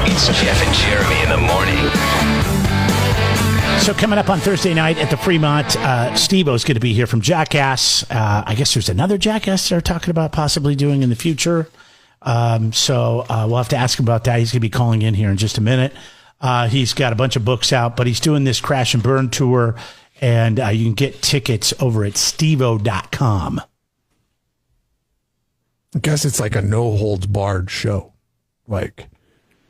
It's Jeff and Jeremy in the morning. So coming up on Thursday night at the Fremont, Steve-O's going to be here from Jackass. I guess there's another Jackass they're talking about possibly doing in the future. So we'll have to ask him about that. He's going to be calling in here in just a minute. He's got a bunch of books out, but he's doing this Crash and Burn tour, and you can get tickets over at steveo.com. I guess it's like a no-holds-barred show. Like,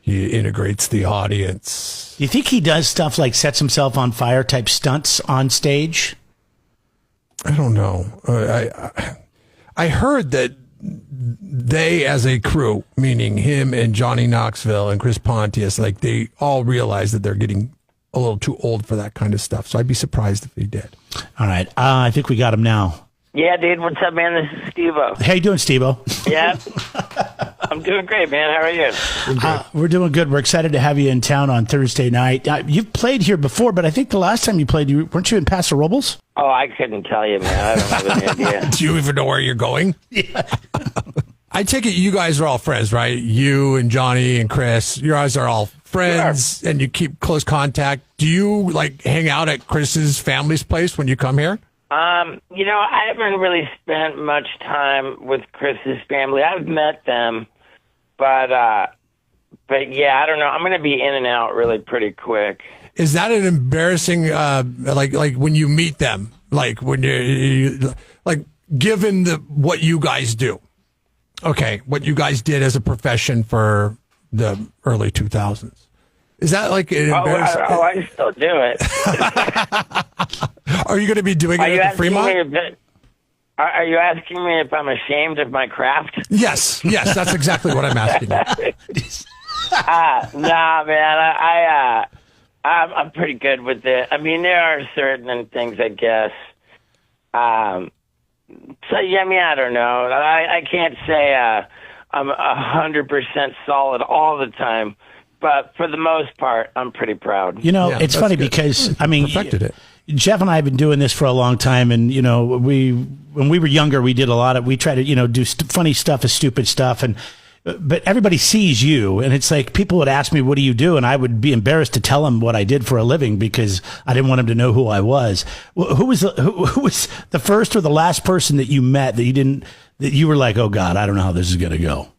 he integrates the audience. Do you think he does stuff like sets himself on fire type stunts on stage? I don't know. I heard that they, as a crew, meaning him and Johnny Knoxville and Chris Pontius, like they all realize that they're getting a little too old for that kind of stuff. So I'd be surprised if he did. All right. I think we got him now. Yeah, dude. What's up, man? This is Steve-O. How you doing, Steve-O? Yeah. I'm doing great, man. How are you? We're doing good. We're excited to have you in town on Thursday night. You've played here before, but I think the last time you played, weren't you in Paso Robles? Oh, I couldn't tell you, man. I don't have any idea. Do you even know where you're going? Yeah. I take it you guys are all friends, right? You and Johnny and Chris, you guys are all friends, and you keep close contact. Do you, like, hang out at Chris's family's place when you come here? You know, I haven't really spent much time with Chris's family. I've met them, but yeah, I don't know. I'm going to be in and out really pretty quick. Is that an embarrassing, like when you meet them, like when you like, given what you guys do? Okay, what you guys did as a profession for the early 2000s. Is that like an embarrassing? I still do it. Are you going to be doing it at the Fremont? Are you asking me if I'm ashamed of my craft? Yes, that's exactly what I'm asking. Nah, man, I'm pretty good with it. I mean, there are certain things, I guess. So yeah, I mean, I don't know. I can't say I'm 100% solid all the time. But for the most part, I'm pretty proud. You know, it's funny because, I mean, perfected it. Jeff and I have been doing this for a long time. And, you know, when we were younger, we tried to, you know, do funny stuff as stupid stuff. But everybody sees you. And it's like people would ask me, what do you do? And I would be embarrassed to tell them what I did for a living because I didn't want them to know who I was. Who was the first or the last person that you met that you were like, oh, God, I don't know how this is going to go?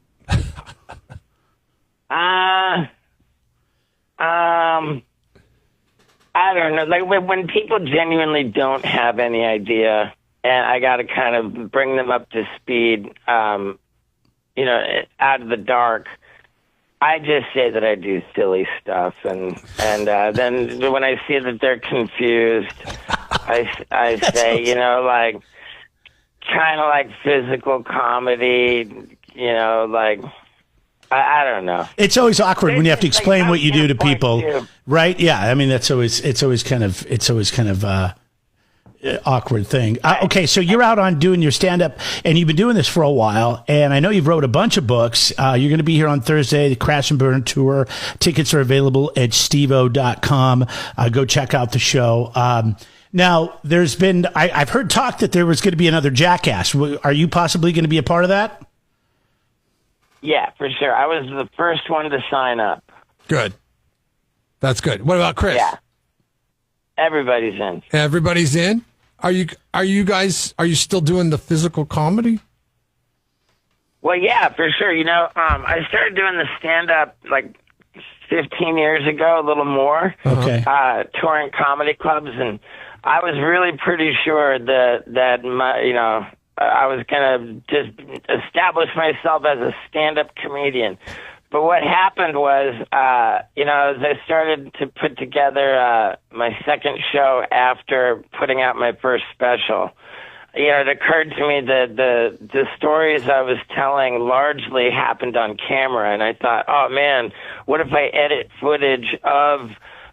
I don't know. Like when people genuinely don't have any idea, and I got to kind of bring them up to speed, you know, out of the dark. I just say that I do silly stuff, and then when I see that they're confused, I say, you know, like kind of like physical comedy, you know, like. I don't know. It's always awkward when you have to explain what you do to people, right? Yeah, I mean it's always kind of awkward thing. Okay, so you're out on doing your stand up, and you've been doing this for a while, and I know you've wrote a bunch of books. You're going to be here on Thursday, the Crash and Burn tour. Tickets are available at steveo.com. Go check out the show. Now, there's been I've heard talk that there was going to be another Jackass. Are you possibly going to be a part of that? Yeah, for sure. I was the first one to sign up. Good. That's good. What about Chris? Yeah. Everybody's in. Everybody's in? Are you still doing the physical comedy? Well, yeah, for sure. You know, I started doing the stand-up like 15 years ago, a little more. Okay. Touring comedy clubs, and I was really pretty sure that my, you know, I was going to just establish myself as a stand-up comedian. But what happened was, you know, as I started to put together my second show after putting out my first special, you know, it occurred to me that the stories I was telling largely happened on camera. And I thought, oh, man, what if I edit footage of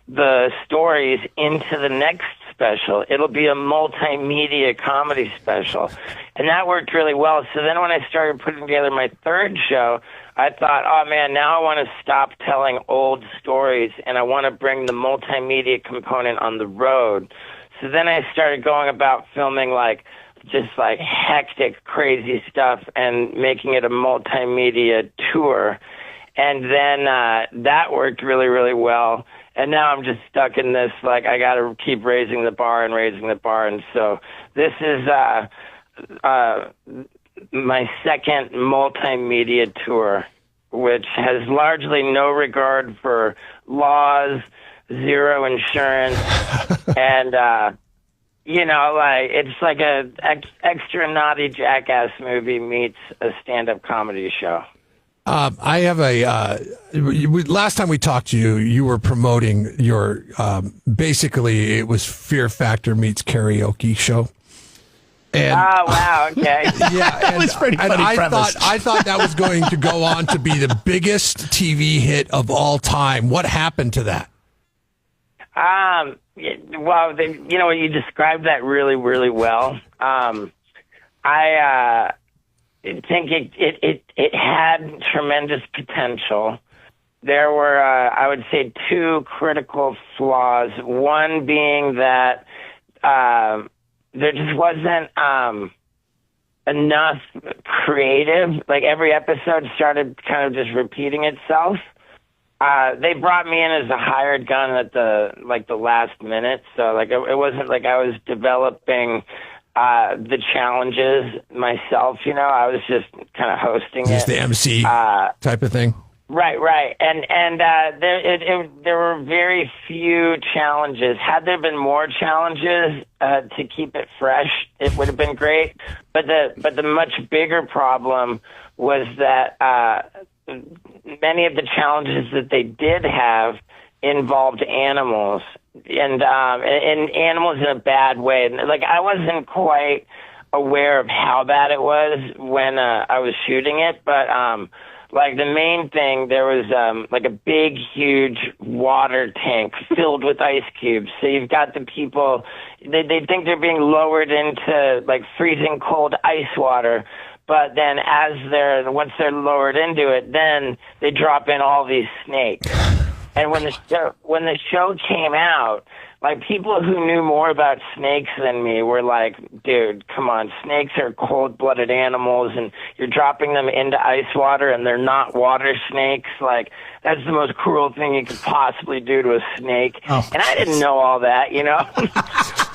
the stories into the next special? It'll be a multimedia comedy special. And that worked really well. So then when I started putting together my third show, I thought, oh, man, now I want to stop telling old stories, and I want to bring the multimedia component on the road. So then I started going about filming, like, just, like, hectic, crazy stuff and making it a multimedia tour. and then that worked really, really well. And now I'm just stuck in this, like, I got to keep raising the bar. And so this is my second multimedia tour, which has largely no regard for laws, zero insurance, and, like, it's like a extra naughty Jackass movie meets a stand-up comedy show. I have last time we talked to you, you were promoting your, basically it was Fear Factor meets karaoke show. And, oh, wow, okay. Yeah, That was pretty funny premise. I thought that was going to go on to be the biggest TV hit of all time. What happened to that? Well, you described that really, really well. I think it had tremendous potential. There were, I would say, two critical flaws. One being that there just wasn't enough creative. Like, every episode started kind of just repeating itself. They brought me in as a hired gun at the last minute, so like it wasn't like I was developing the challenges myself. I was just kind of hosting Just it. the MC type of thing. Right, and there were very few challenges. Had there been more challenges to keep it fresh, it would have been great. But the much bigger problem was that many of the challenges that they did have involved animals, and animals in a bad way. Like, I wasn't quite aware of how bad it was when I was shooting it, but like, the main thing, there was like a big, huge water tank filled with ice cubes. So you've got the people, they think they're being lowered into like freezing cold ice water. But then once they're lowered into it, then they drop in all these snakes. And when the show came out, like, people who knew more about snakes than me were like, dude, come on, snakes are cold-blooded animals, and you're dropping them into ice water, and they're not water snakes. Like, that's the most cruel thing you could possibly do to a snake. Oh. And I didn't know all that,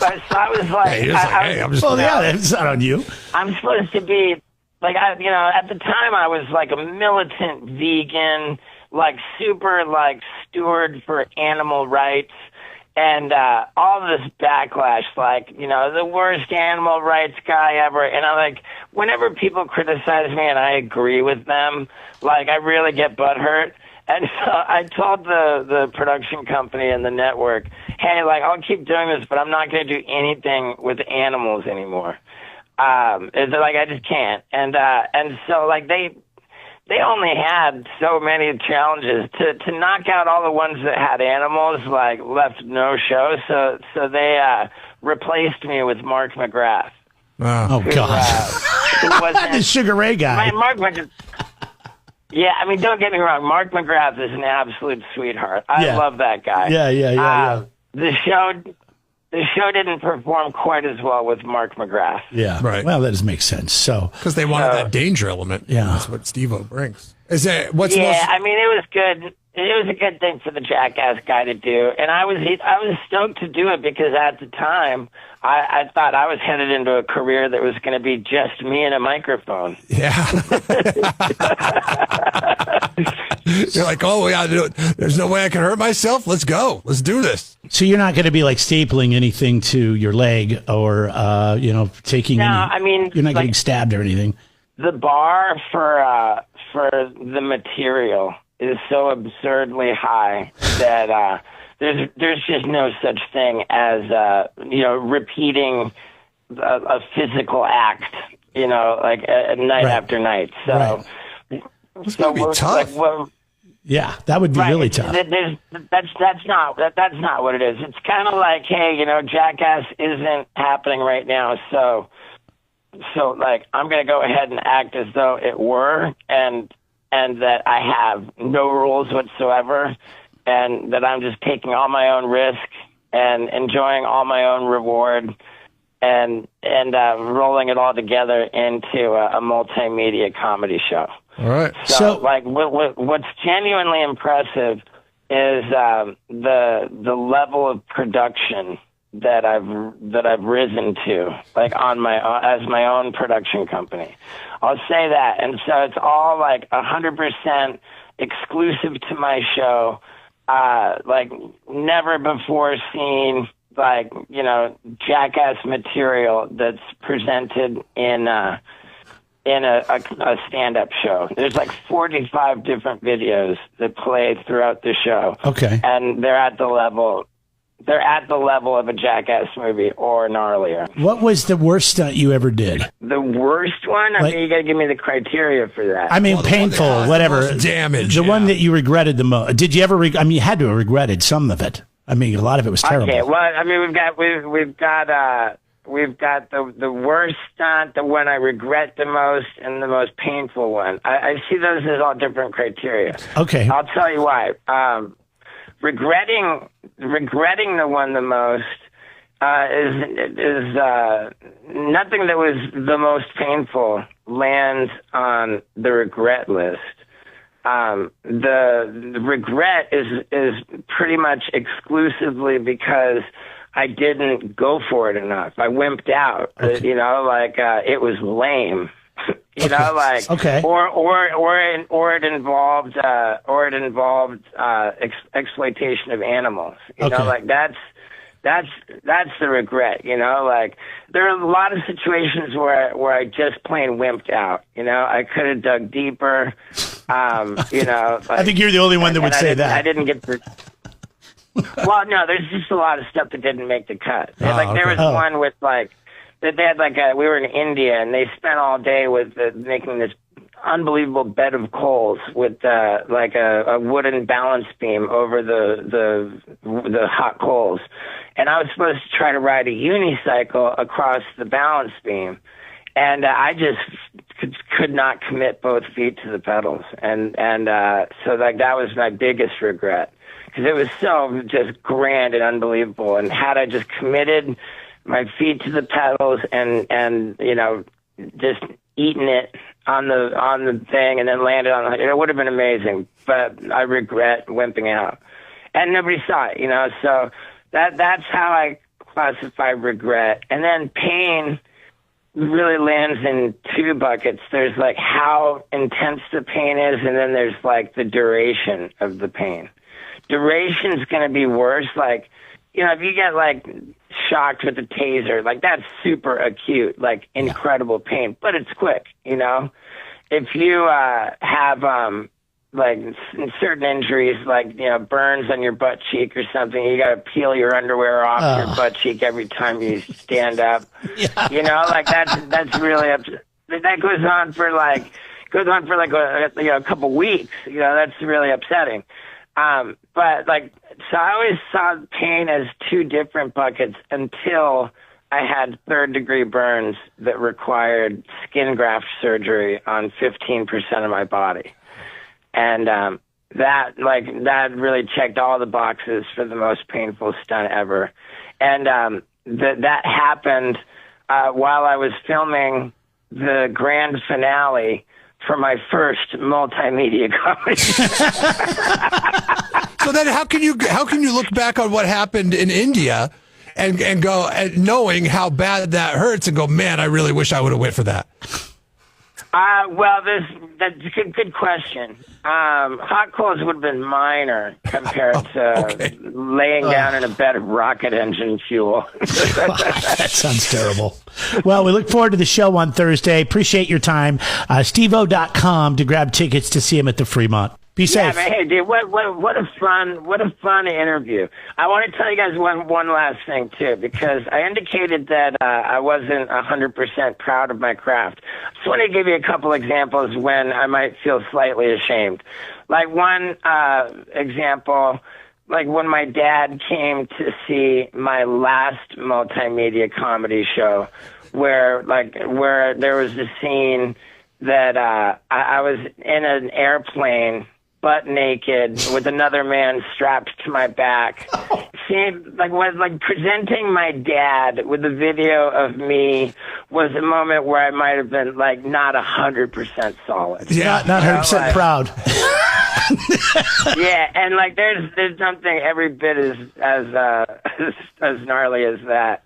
But so I was like, it's not on you. I'm supposed to be, like, at the time I was like a militant vegan, like, super, like, steward for animal rights. And all this backlash, like, the worst animal rights guy ever. And I, like, whenever people criticize me and I agree with them, like, I really get butthurt. And so I told the production company and the network, hey, like, I'll keep doing this, but I'm not going to do anything with animals anymore. It's like, I just can't. And so, like, they only had so many challenges to knock out all the ones that had animals, like, left no show. So they replaced me with Mark McGrath. Oh, God. Who wasn't the Sugar Ray guy. Mark McGrath. Yeah, I mean, don't get me wrong. Mark McGrath is an absolute sweetheart. I love that guy. Yeah. The show didn't perform quite as well with Mark McGrath. Yeah, right. Well, that does make sense. So, because they wanted that danger element. Yeah, that's what Steve-O brings. I mean, it was good. It was a good thing for the Jackass guy to do, and I was stoked to do it because at the time I thought I was headed into a career that was going to be just me and a microphone. Yeah. You're like, oh, yeah, there's no way I can hurt myself. Let's go. Let's do this. So you're not going to be like stapling anything to your leg or, taking. No, I mean, you're not getting stabbed or anything. The bar for the material is so absurdly high that there's just no such thing as repeating a physical act, like night after night. So. Right. It's going to be tough. Yeah, that would be really tough. That's not what it is. It's kind of like, hey, Jackass isn't happening right now, so like, I'm going to go ahead and act as though it were, and that I have no rules whatsoever, and that I'm just taking all my own risk and enjoying all my own reward, and rolling it all together into a multimedia comedy show. All right. So like, what's genuinely impressive is the level of production that I've risen to, like as my own production company. I'll say that, and so it's all like 100% exclusive to my show, like never before seen, like, you know, Jackass material that's presented in a stand-up show. There's like 45 different videos that play throughout the show. Okay. And they're at the level of a Jackass movie or gnarlier. What was the worst stunt you ever did? The worst one? I mean, you got to give me the criteria for that. I mean, painful, whatever. Damage. The one that you regretted the most. Did you ever? I mean, you had to have regretted some of it. I mean, a lot of it was terrible. Okay. Well, I mean, we've got the worst stunt, the one I regret the most, and the most painful one. I see those as all different criteria. Okay. I'll tell you why. Regretting the one the most is nothing that was the most painful lands on the regret list. The regret is pretty much exclusively because I didn't go for it enough. I wimped out. Okay. You know, like it was lame. You know, like, okay. or it involved exploitation of animals. You know, like that's the regret. You know, like there are a lot of situations where I just plain wimped out. You know, I could have dug deeper. You know, like, I think you're the only one that would say that. I didn't get the. Well, no, there's just a lot of stuff that didn't make the cut. There was one with like. They had we were in India and they spent all day with making this unbelievable bed of coals with like a wooden balance beam over the hot coals, and I was supposed to try to ride a unicycle across the balance beam, and I just could not commit both feet to the pedals, and so like that was my biggest regret because it was so just grand and unbelievable, and had I just committed my feet to the pedals and you know, just eating it on the thing and then landed on it would have been amazing. But I regret wimping out, and nobody saw it. You know, so that's how I classify regret. And then pain really lands in two buckets. There's like how intense the pain is, and then there's like the duration of the pain. Duration's going to be worse. Like, you know, if you get like shocked with a taser, like that's super acute, like incredible pain, but it's quick, you know. If you have like certain injuries, like, you know, burns on your butt cheek or something, you got to peel your underwear off your butt cheek every time you stand up. Yeah. You know, like that's really that goes on for like a couple weeks. You know, that's really upsetting. But like, so I always saw pain as two different buckets until I had third-degree burns that required skin graft surgery on 15% of my body. And that really checked all the boxes for the most painful stunt ever. And that happened while I was filming the grand finale for my first multimedia comedy. So then how can you look back on what happened in India and go, and knowing how bad that hurts, and go, man, I really wish I would have went for that? Well, that's a good question. Hot coals would have been minor compared to laying down in a bed of rocket engine fuel. That sounds terrible. Well, we look forward to the show on Thursday. Appreciate your time. SteveO.com to grab tickets to see him at the Fremont. Be safe. Yeah, hey, dude, what a fun interview. I want to tell you guys one last thing too, because I indicated that I wasn't 100% proud of my craft. I just want to give you a couple examples when I might feel slightly ashamed. Like one example, like when my dad came to see my last multimedia comedy show, where there was a scene that I was in an airplane butt naked with another man strapped to my back. Seeing, like presenting my dad with a video of me was a moment where I might have been like not 100% solid. Yeah, not 100% proud. Yeah, and like there's something every bit as gnarly as that.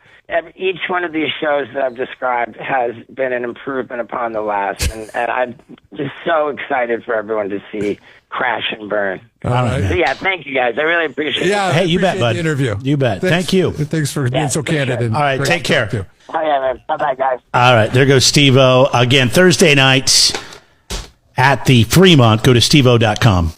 Each one of these shows that I've described has been an improvement upon the last, and I'm just so excited for everyone to see Crash and Burn. All right. So yeah, thank you guys. I really appreciate it. Yeah, Hey, you bet, bud. The interview. You bet. Thank you. Thanks for being so candid. Sure. And All right, take care. Oh yeah, man. Bye-bye, guys. All right, there goes Steve-O. Again, Thursday nights at the Fremont. Go to steve-o.com.